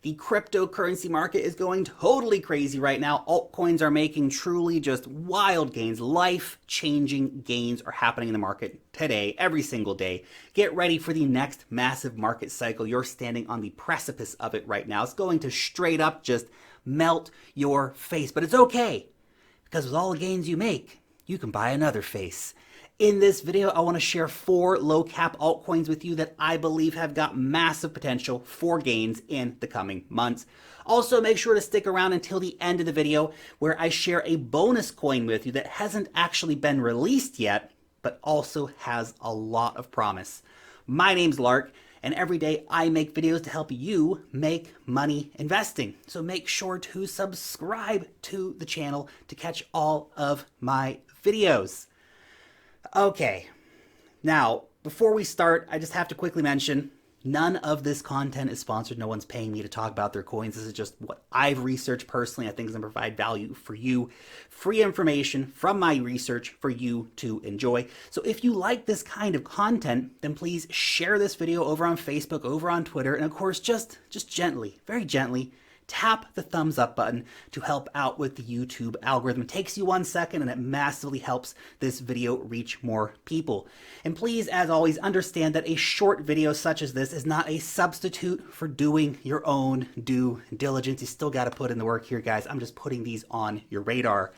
The cryptocurrency market is going totally crazy right now. Altcoins are making truly just wild gains. Life-changing gains are happening in the market today, every single day. Get ready for the next massive market cycle. You're standing on the precipice of it right now. It's going to straight up just melt your face. But it's okay, because with all the gains you make, you can buy another face. In this video, I want to share 4 low-cap altcoins with you that I believe have got massive potential for gains in the coming months. Also, make sure to stick around until the end of the video where I share a bonus coin with you that hasn't actually been released yet, but also has a lot of promise. My name's Lark, and every day I make videos to help you make money investing. So make sure to subscribe to the channel to catch all of my videos. Okay, now, before we start, I just have to quickly mention, none of this content is sponsored. No one's paying me to talk about their coins. This is just what I've researched personally. I think is going to provide value for you. Free information from my research for you to enjoy. So if you like this kind of content, then please share this video over on Facebook, over on Twitter, and of course, just gently, very gently, tap the thumbs up button to help out with the YouTube algorithm. It takes you 1 second and it massively helps this video reach more people. And please, as always, understand that a short video such as this is not a substitute for doing your own due diligence. You still got to put in the work here, guys. I'm just putting these on your radar.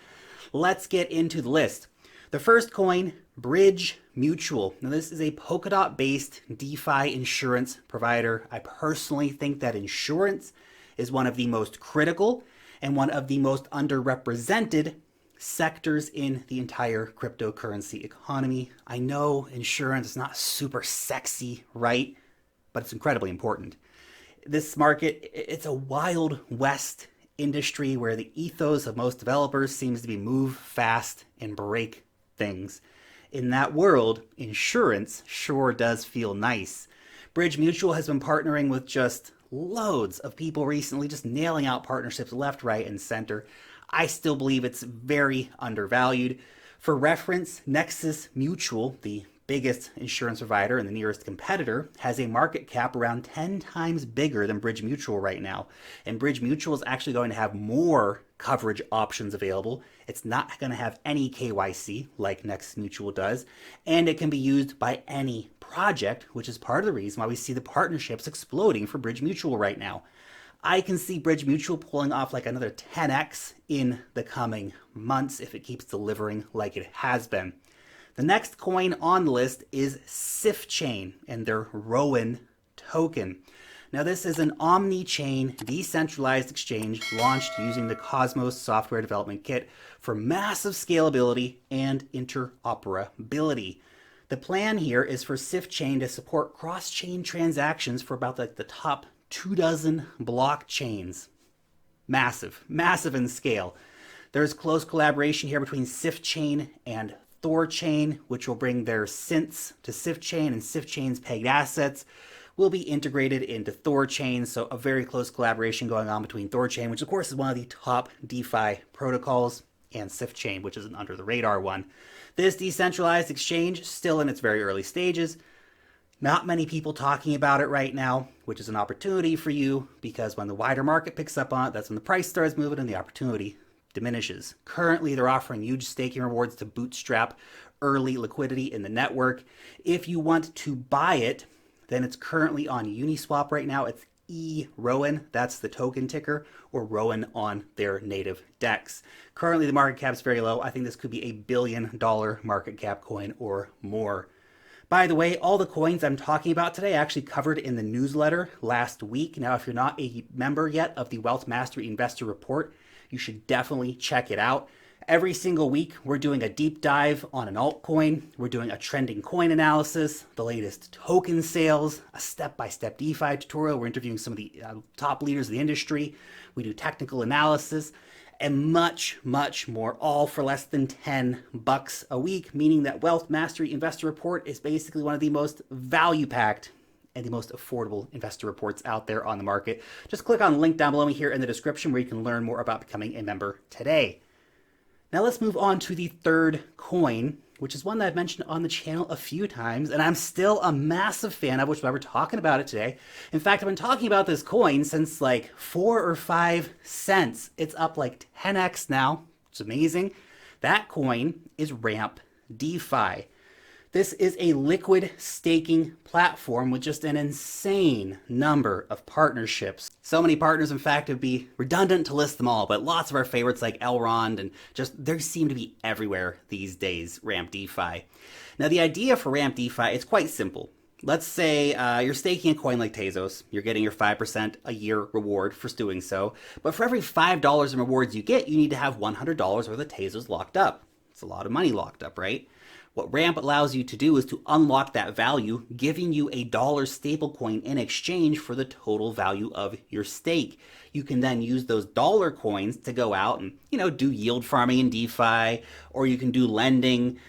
Let's get into the list. The first coin, Bridge Mutual. Now this is a Polkadot based DeFi insurance provider. I personally think that insurance is one of the most critical and one of the most underrepresented sectors in the entire cryptocurrency economy. I know insurance is not super sexy, right? But it's incredibly important. This market, it's a wild west industry where the ethos of most developers seems to be move fast and break things. In that world, insurance sure does feel nice. Bridge Mutual has been partnering with just loads of people recently, just nailing out partnerships left, right, and center. I still believe it's very undervalued. For reference, Nexus Mutual, the biggest insurance provider and the nearest competitor, has a market cap around 10 times bigger than Bridge Mutual right now. And Bridge Mutual is actually going to have more coverage options available. It's not going to have any KYC like Nexus Mutual does, and it can be used by any project, which is part of the reason why we see the partnerships exploding for Bridge Mutual right now. I can see Bridge Mutual pulling off like another 10x in the coming months if it keeps delivering like it has been. The next coin on the list is Sift Chain and their Rowan token. Now this is an omni-chain decentralized exchange launched using the Cosmos software development kit for massive scalability and interoperability. The plan here is for Sift Chain to support cross-chain transactions for about the top 24 blockchains. Massive, massive in scale. There's close collaboration here between Sift Chain and Thorchain, which will bring their synths to Sift Chain, and Sift Chain's pegged assets will be integrated into Thorchain. So a very close collaboration going on between Thorchain, which of course is one of the top DeFi protocols, and Sift Chain, which is an under the radar one. This decentralized exchange still in its very early stages. Not many people talking about it right now, which is an opportunity for you, because when the wider market picks up on it, that's when the price starts moving and the opportunity diminishes. Currently, they're offering huge staking rewards to bootstrap early liquidity in the network. If you want to buy it, then it's currently on Uniswap right now. It's Rowan, that's the token ticker, or Rowan on their native DEX. Currently, the market cap is very low. I think this could be a $1 billion market cap coin or more. By the way, all the coins I'm talking about today I actually covered in the newsletter last week. Now, if you're not a member yet of the Wealth Mastery Investor Report, you should definitely check it out. Every single week, we're doing a deep dive on an altcoin. We're doing a trending coin analysis, the latest token sales, a step-by-step DeFi tutorial. We're interviewing some of the top leaders of the industry. We do technical analysis and much, much more, all for less than $10 a week, meaning that Wealth Mastery Investor Report is basically one of the most value-packed and the most affordable investor reports out there on the market. Just click on the link down below me here in the description where you can learn more about becoming a member today. Now let's move on to the third coin, which is one that I've mentioned on the channel a few times, and I'm still a massive fan of, which is why we're talking about it today. In fact, I've been talking about this coin since like 4 or 5 cents. It's up like 10x now. It's amazing. That coin is Ramp DeFi. This is a liquid staking platform with just an insane number of partnerships. So many partners, in fact, it would be redundant to list them all, but lots of our favorites like Elrond and just, they seem to be everywhere these days, Ramp DeFi. Now, the idea for Ramp DeFi is quite simple. Let's say you're staking a coin like Tezos. You're getting your 5% a year reward for doing so. But for every $5 in rewards you get, you need to have $100 worth of Tezos locked up. It's a lot of money locked up, right? What Ramp allows you to do is to unlock that value, giving you a dollar stablecoin in exchange for the total value of your stake. You can then use those dollar coins to go out and, do yield farming in DeFi, or you can do lending.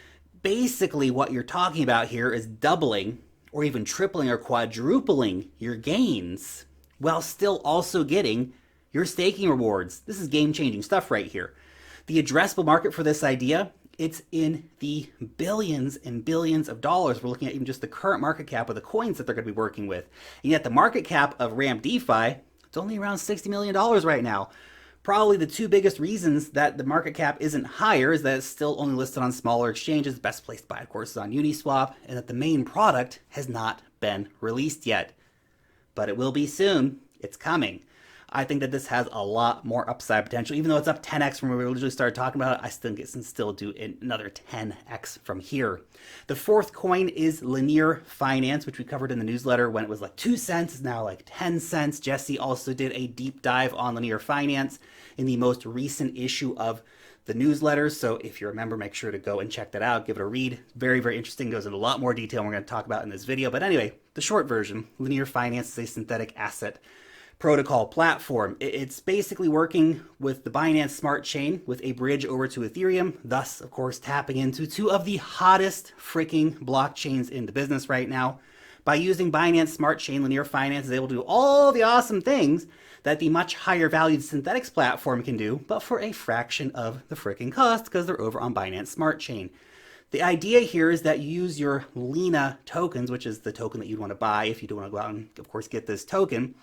Basically, what you're talking about here is doubling or even tripling or quadrupling your gains while still also getting your staking rewards. This is game-changing stuff right here. The addressable market for this idea, it's in the billions and billions of dollars. We're looking at even just the current market cap of the coins that they're going to be working with. And yet the market cap of Ramp DeFi, it's only around $60 million right now. Probably the two biggest reasons that the market cap isn't higher is that it's still only listed on smaller exchanges. The best place to buy, of course, is on Uniswap, and that the main product has not been released yet. But it will be soon. It's coming. I think that this has a lot more upside potential. Even though it's up 10x from where we originally started talking about it, I think it can still do another 10x from here. The fourth coin is Linear Finance, which we covered in the newsletter when it was like 2 cents. It's now like 10 cents. Jesse also did a deep dive on Linear Finance in the most recent issue of the newsletter. So if you're a member, make sure to go and check that out. Give it a read. Very, very interesting. Goes into a lot more detail we're going to talk about in this video. But anyway, the short version, Linear Finance is a synthetic asset protocol platform. It's basically working with the BINANCE Smart Chain with a bridge over to Ethereum, thus, of course, tapping into two of the hottest freaking blockchains in the business right now. By using Binance Smart Chain, Linear Finance is able to do all the awesome things that the much higher valued synthetics platform can do, but for a fraction of the freaking cost because they're over on Binance Smart Chain. The idea here is that you use your Lena tokens, which is the token that you'd want to buy if you do want to go out and, of course, get this token.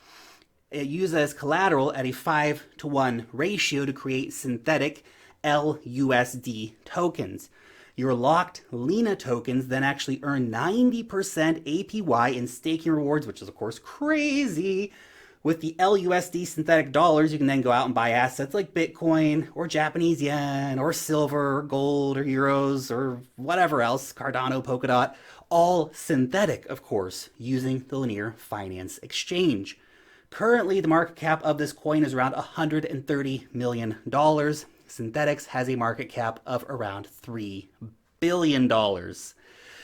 Use as collateral at a 5-to-1 ratio to create synthetic LUSD tokens. Your locked Lena tokens then actually earn 90% APY in staking rewards, which is of course crazy. With the LUSD synthetic dollars, you can then go out and buy assets like Bitcoin or Japanese yen or silver or gold or euros or whatever else, Cardano, Polkadot, all synthetic, of course, using the Linear Finance exchange. Currently, the market cap of this coin is around $130 million. Synthetics has a market cap of around $3 billion.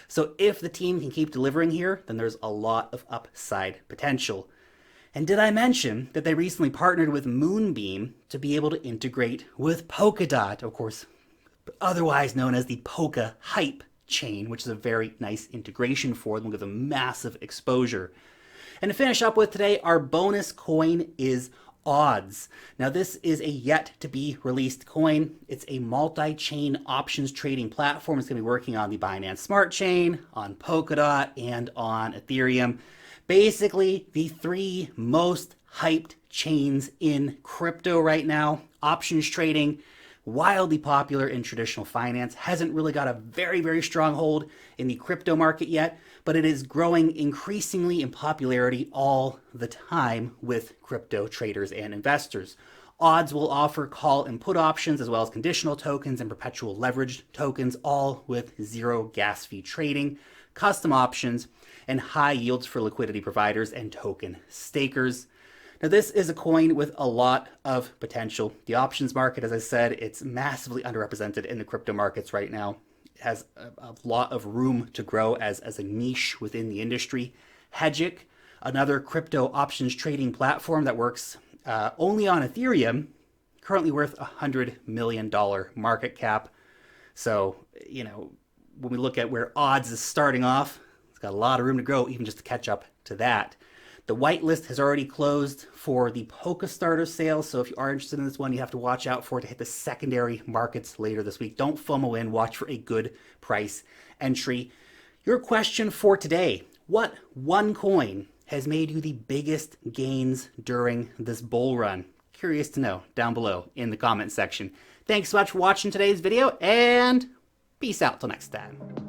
So if the team can keep delivering here, then there's a lot of upside potential. And did I mention that they recently partnered with Moonbeam to be able to integrate with Polkadot, of course, otherwise known as the Polka Hype chain, which is a very nice integration for them with a massive exposure. And to finish up with today, our bonus coin is Odds. Now this is a yet to be released coin. It's a multi-chain options trading platform. It's going to be working on the Binance Smart Chain, on Polkadot, and on Ethereum. Basically, the three most hyped chains in crypto right now. Options trading, wildly popular in traditional finance, hasn't really got a very, very strong hold in the crypto market yet, but it is growing increasingly in popularity all the time with crypto traders and investors. Odds will offer call and put options as well as conditional tokens and perpetual leveraged tokens, all with zero gas fee trading, custom options, and high yields for liquidity providers and token stakers. Now this is a coin with a lot of potential. The options market, as I said, it's massively underrepresented in the crypto markets right now. It has a lot of room to grow as a niche within the industry. Hedgic, another crypto options trading platform that works only on Ethereum, currently worth $100 million market cap. So, when we look at where Odds is starting off, it's got a lot of room to grow even just to catch up to that. The whitelist has already closed for the Polka starter sale, so if you are interested in this one, you have to watch out for it to hit the secondary markets later this week. Don't FOMO in, watch for a good price entry. Your question for today: what one coin has made you the biggest gains during this bull run? Curious to know down below in the comment section. Thanks so much for watching today's video, and peace out till next time.